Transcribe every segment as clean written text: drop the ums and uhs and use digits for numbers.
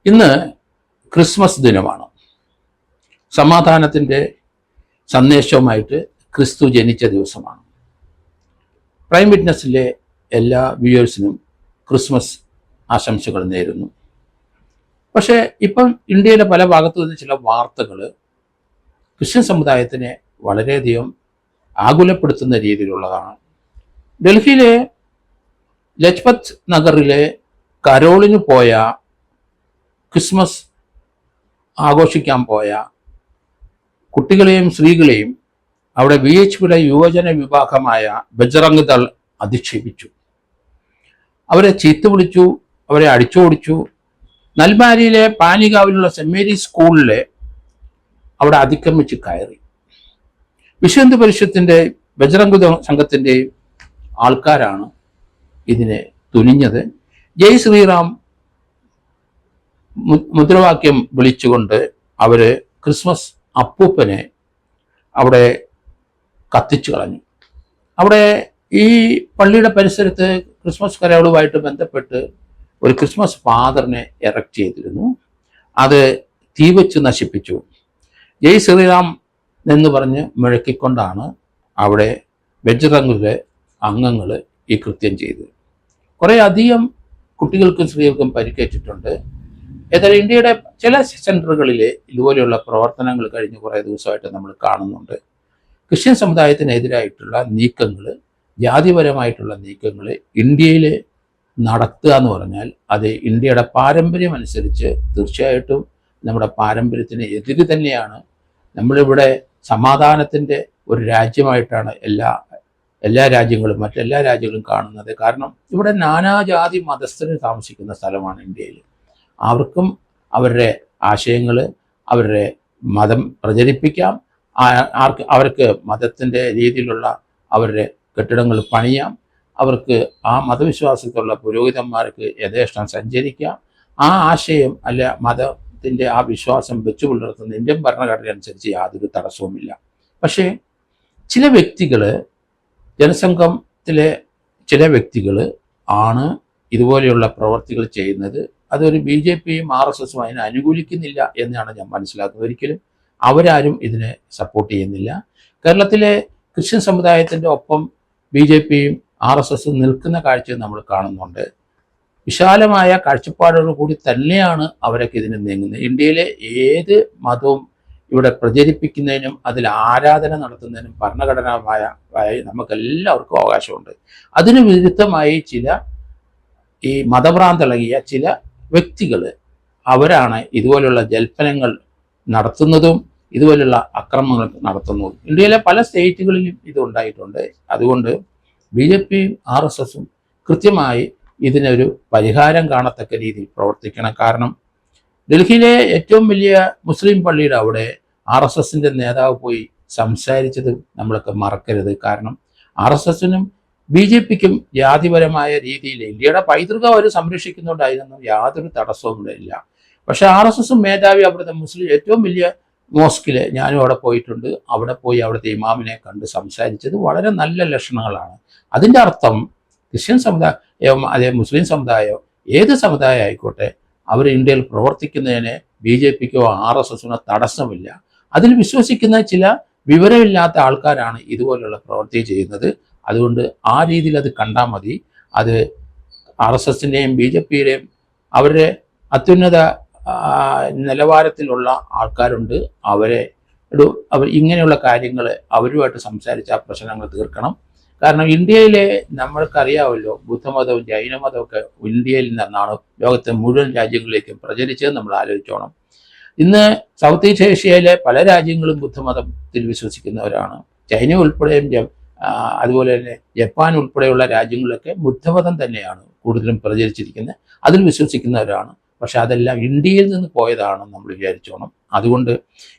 ഇന്ന് ക്രിസ്മസ് ദിനമാണ്. സമാധാനത്തിൻ്റെ സന്ദേശവുമായിട്ട് ക്രിസ്തു ജനിച്ച ദിവസമാണ്. പ്രൈം വിറ്റ്നസ്സിലെ എല്ലാ വ്യൂവേഴ്സിനും ക്രിസ്മസ് ആശംസകൾ നേരുന്നു. പക്ഷേ ഇപ്പം ഇന്ത്യയിലെ പല ഭാഗത്തു നിന്ന് ചില വാർത്തകൾ ക്രിസ്ത്യൻ സമുദായത്തിനെ വളരെയധികം ആകുലപ്പെടുത്തുന്ന രീതിയിലുള്ളതാണ്. ഡൽഹിയിലെ ലജ്പത് നഗറിലെ കരോളിന് പോയ ക്രിസ്മസ് ആഘോഷിക്കാൻ പോയ കുട്ടികളെയും സ്ത്രീകളെയും അവിടെ VHPയുടെ യുവജന വിഭാഗമായ ബജ്റംഗ് ദൾ അധിക്ഷേപിച്ചു. അവരെ ചീത്ത വിളിച്ചു, അവരെ അടിച്ചോടിച്ചു. നൽബാരിയിലെ പാനികാവിലുള്ള സെന്റ് മേരീസ് സ്കൂളിലെ അവിടെ അതിക്രമിച്ച് കയറി. വിശ്വ ഹിന്ദു പരിഷത്തിന്റെ ബജ്റംഗ് സംഘത്തിൻ്റെയും ആൾക്കാരാണ് ഇതിനെ തുനിഞ്ഞത്. ജയ് ശ്രീറാം മുദ്രാവാക്യം വിളിച്ചുകൊണ്ട് അവര് ക്രിസ്മസ് അപ്പൂപ്പനെ അവിടെ കത്തിച്ചു കളഞ്ഞു. അവിടെ ഈ പള്ളിയുടെ പരിസരത്ത് ക്രിസ്മസ് കരോളുമായിട്ട് ബന്ധപ്പെട്ട് ഒരു ക്രിസ്മസ് ഫാദറിനെ എറക്റ്റ് ചെയ്തിരുന്നു. അത് തീവച്ച് നശിപ്പിച്ചു. ജയ് ശ്രീറാം എന്ന് പറഞ്ഞ് മുഴക്കിക്കൊണ്ടാണ് അവിടെ ബജ്റംഗിലെ അംഗങ്ങൾ ഈ കൃത്യം ചെയ്തത്. കുറേ അധികം കുട്ടികൾക്കും സ്ത്രീകൾക്കും പരിക്കേറ്റിട്ടുണ്ട്. ഏതായാലും ഇന്ത്യയുടെ ചില സെൻറ്ററുകളിൽ ഇതുപോലെയുള്ള പ്രവർത്തനങ്ങൾ കഴിഞ്ഞ് കുറേ ദിവസമായിട്ട് നമ്മൾ കാണുന്നുണ്ട്. ക്രിസ്ത്യൻ സമുദായത്തിനെതിരായിട്ടുള്ള നീക്കങ്ങൾ, ജാതിപരമായിട്ടുള്ള നീക്കങ്ങൾ ഇന്ത്യയിൽ നടത്തുക എന്ന് പറഞ്ഞാൽ അത് ഇന്ത്യയുടെ പാരമ്പര്യം അനുസരിച്ച് തീർച്ചയായിട്ടും നമ്മുടെ പാരമ്പര്യത്തിന് എതിര് തന്നെയാണ്. നമ്മളിവിടെ സമാധാനത്തിൻ്റെ ഒരു രാജ്യമായിട്ടാണ് എല്ലാ രാജ്യങ്ങളും മറ്റെല്ലാ രാജ്യങ്ങളും കാണുന്നത്. കാരണം ഇവിടെ നാനാജാതി മതസ്ഥര് താമസിക്കുന്ന സ്ഥലമാണ് ഇന്ത്യയിൽ. അവർക്കും അവരുടെ ആശയങ്ങൾ, അവരുടെ മതം പ്രചരിപ്പിക്കാം. അവർക്ക് മതത്തിൻ്റെ രീതിയിലുള്ള അവരുടെ കെട്ടിടങ്ങൾ പണിയാം. അവർക്ക് ആ മതവിശ്വാസത്തിലുള്ള പുരോഹിതന്മാർക്ക് യഥേഷ്ടം സഞ്ചരിക്കാം. ആ ആശയം അല്ല മതത്തിൻ്റെ ആ വിശ്വാസം വെച്ചു പുലർത്തുന്ന ഇന്ത്യൻ ഭരണഘടന അനുസരിച്ച് യാതൊരു തടസ്സവുമില്ല. പക്ഷേ ചില വ്യക്തികൾ, ജനസംഘത്തിലെ ചില വ്യക്തികൾ ആണ് ഇതുപോലെയുള്ള പ്രവർത്തികൾ ചെയ്യുന്നത്. അതൊരു BJPയും RSSും അതിനെ അനുകൂലിക്കുന്നില്ല എന്നാണ് ഞാൻ മനസ്സിലാക്കുന്നത്. ഒരിക്കലും അവരാരും ഇതിനെ സപ്പോർട്ട് ചെയ്യുന്നില്ല. കേരളത്തിലെ ക്രിസ്ത്യൻ സമുദായത്തിൻ്റെ ഒപ്പം BJPയും RSSും നിൽക്കുന്ന കാഴ്ച നമ്മൾ കാണുന്നുണ്ട്. വിശാലമായ കാഴ്ചപ്പാടോടു കൂടി തന്നെയാണ് അവരൊക്കെ ഇതിന് നീങ്ങുന്നത്. ഇന്ത്യയിലെ ഏത് മതവും ഇവിടെ പ്രചരിപ്പിക്കുന്നതിനും അതിൽ ആരാധന നടത്തുന്നതിനും ഭരണഘടനാപരമായ നമുക്കെല്ലാവർക്കും അവകാശമുണ്ട്. അതിന് വിരുദ്ധമായി ചില ഈ മതഭ്രാന്തിളകിയ ചില വ്യക്തികൾ അവരാണ് ഇതുപോലുള്ള ജൽപ്പനങ്ങൾ നടത്തുന്നതും ഇതുപോലുള്ള അക്രമങ്ങൾ നടത്തുന്നതും. ഇന്ത്യയിലെ പല സ്റ്റേറ്റുകളിലും ഇത് ഉണ്ടായിട്ടുണ്ട്. അതുകൊണ്ട് BJPയും RSSും കൃത്യമായി ഇതിനൊരു പരിഹാരം കാണത്തക്ക രീതിയിൽ പ്രവർത്തിക്കണം. കാരണം ഡൽഹിയിലെ ഏറ്റവും വലിയ മുസ്ലിം പള്ളിയുടെ അവിടെ RSSന്റെ നേതാവ് പോയി സംസാരിച്ചത് നമ്മളൊക്കെ മറക്കരുത്. കാരണം RSSനും BJPക്കും ജാതിപരമായ രീതിയിൽ ഇന്ത്യയുടെ പൈതൃകം അവർ സംരക്ഷിക്കുന്നുണ്ടായിരുന്നു, യാതൊരു തടസ്സവും ഇല്ല. പക്ഷെ RSSും മേധാവി അവിടുത്തെ മുസ്ലിം ഏറ്റവും വലിയ മോസ്കിൽ ഞാനും അവിടെ പോയിട്ടുണ്ട്. അവിടെ പോയി അവിടുത്തെ ഇമാമിനെ കണ്ട് സംസാരിച്ചത് വളരെ നല്ല ലക്ഷണങ്ങളാണ്. അതിൻ്റെ അർത്ഥം ക്രിസ്ത്യൻ സമുദായം, അതേ മുസ്ലിം സമുദായം, ഏത് സമുദായം ആയിക്കോട്ടെ, അവർ ഇന്ത്യയിൽ പ്രവർത്തിക്കുന്നതിന് BJPക്കോ RSSനോ തടസ്സമില്ല. അതിൽ വിശ്വസിക്കുന്ന ചില വിവരമില്ലാത്ത ആൾക്കാരാണ് ഇതുപോലുള്ള പ്രവൃത്തി ചെയ്യുന്നത്. അതുകൊണ്ട് ആ രീതിയിൽ അത് കണ്ടാൽ മതി. അത് RSSൻ്റെയും BJPയുടെയും അവരുടെ അത്യുന്നത നിലവാരത്തിലുള്ള ആൾക്കാരുണ്ട്. അവർ ഇങ്ങനെയുള്ള കാര്യങ്ങൾ അവരുമായിട്ട് സംസാരിച്ച് ആ പ്രശ്നങ്ങൾ തീർക്കണം. കാരണം ഇന്ത്യയിലെ നമ്മൾക്കറിയാമല്ലോ, ബുദ്ധമതവും ജൈനമതവും ഒക്കെ ഇന്ത്യയിൽ നിന്നാണ് ലോകത്തെ മുഴുവൻ രാജ്യങ്ങളിലേക്കും പ്രചരിച്ചത്. നമ്മൾ ആലോചിച്ചോണം. ഇന്ന് സൗത്ത് ഈസ്റ്റ് ഏഷ്യയിലെ പല രാജ്യങ്ങളും ബുദ്ധമതത്തിൽ വിശ്വസിക്കുന്നവരാണ്. ചൈന ഉൾപ്പെടെയും അതുപോലെ തന്നെ ജപ്പാൻ ഉൾപ്പെടെയുള്ള രാജ്യങ്ങളിലൊക്കെ ബുദ്ധമതം തന്നെയാണ് കൂടുതലും പ്രചരിച്ചിരിക്കുന്നത്. അതിൽ വിശ്വസിക്കുന്നവരാണ്. പക്ഷെ അതെല്ലാം ഇന്ത്യയിൽ നിന്ന് പോയതാണ് നമ്മൾ വിചാരിച്ചോണം. അതുകൊണ്ട്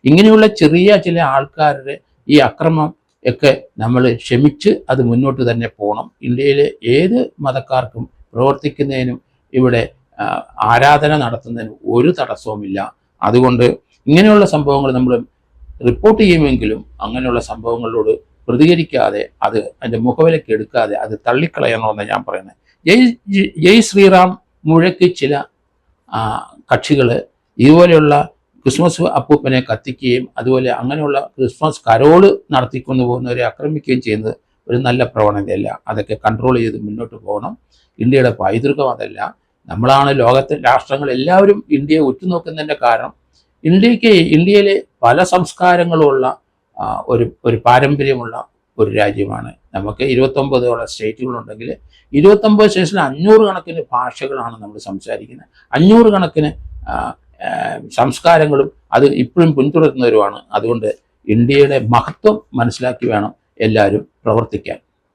ഇങ്ങനെയുള്ള ചെറിയ ചില ആൾക്കാരുടെ ഈ അക്രമം ഒക്കെ നമ്മൾ ക്ഷമിച്ച് അത് മുന്നോട്ട് തന്നെ പോകണം. ഇന്ത്യയിലെ ഏത് മതക്കാർക്കും പ്രവർത്തിക്കുന്നതിനും ഇവിടെ ആരാധന നടത്തുന്നതിനും ഒരു തടസ്സവുമില്ല. അതുകൊണ്ട് ഇങ്ങനെയുള്ള സംഭവങ്ങൾ നമ്മൾ റിപ്പോർട്ട് ചെയ്യുമെങ്കിലും അങ്ങനെയുള്ള സംഭവങ്ങളോട് പ്രതികരിക്കാതെ അത് അതിൻ്റെ മുഖവിലയ്ക്ക് എടുക്കാതെ അത് തള്ളിക്കളയണമെന്ന് ഞാൻ പറയുന്നത്. ജയ് ശ്രീറാം മുഴക്കി ചില കക്ഷികൾ ഇതുപോലെയുള്ള ക്രിസ്മസ് അപ്പൂപ്പനെ കത്തിക്കുകയും അതുപോലെ അങ്ങനെയുള്ള ക്രിസ്മസ് കരോള് നടത്തിക്കൊണ്ടു പോകുന്നവരെ ആക്രമിക്കുകയും ചെയ്യുന്നത് ഒരു നല്ല പ്രവണതയല്ല. അതൊക്കെ കൺട്രോൾ ചെയ്ത് മുന്നോട്ട് പോകണം. ഇന്ത്യയുടെ പൈതൃകം അതല്ല. നമ്മളാണ് ലോകത്തെ രാഷ്ട്രങ്ങൾ എല്ലാവരും ഇന്ത്യയെ ഉറ്റുനോക്കുന്നതിൻ്റെ കാരണം ഇന്ത്യയിലെ പല സംസ്കാരങ്ങളുമുള്ള ഒരു പാരമ്പര്യമുള്ള ഒരു രാജ്യമാണ്. നമുക്ക് 29 സ്റ്റേറ്റുകളുണ്ടെങ്കിൽ 29 സ്റ്റേറ്റ്സിൽ 500 കണക്കിന് ഭാഷകളാണ് നമ്മൾ സംസാരിക്കുന്നത്. 500 കണക്കിന് സംസ്കാരങ്ങളും അത് ഇപ്പോഴും പിന്തുടരുന്നവരുമാണ്. അതുകൊണ്ട് ഇന്ത്യയുടെ മഹത്വം മനസ്സിലാക്കി വേണം എല്ലാവരും പ്രവർത്തിക്കാൻ.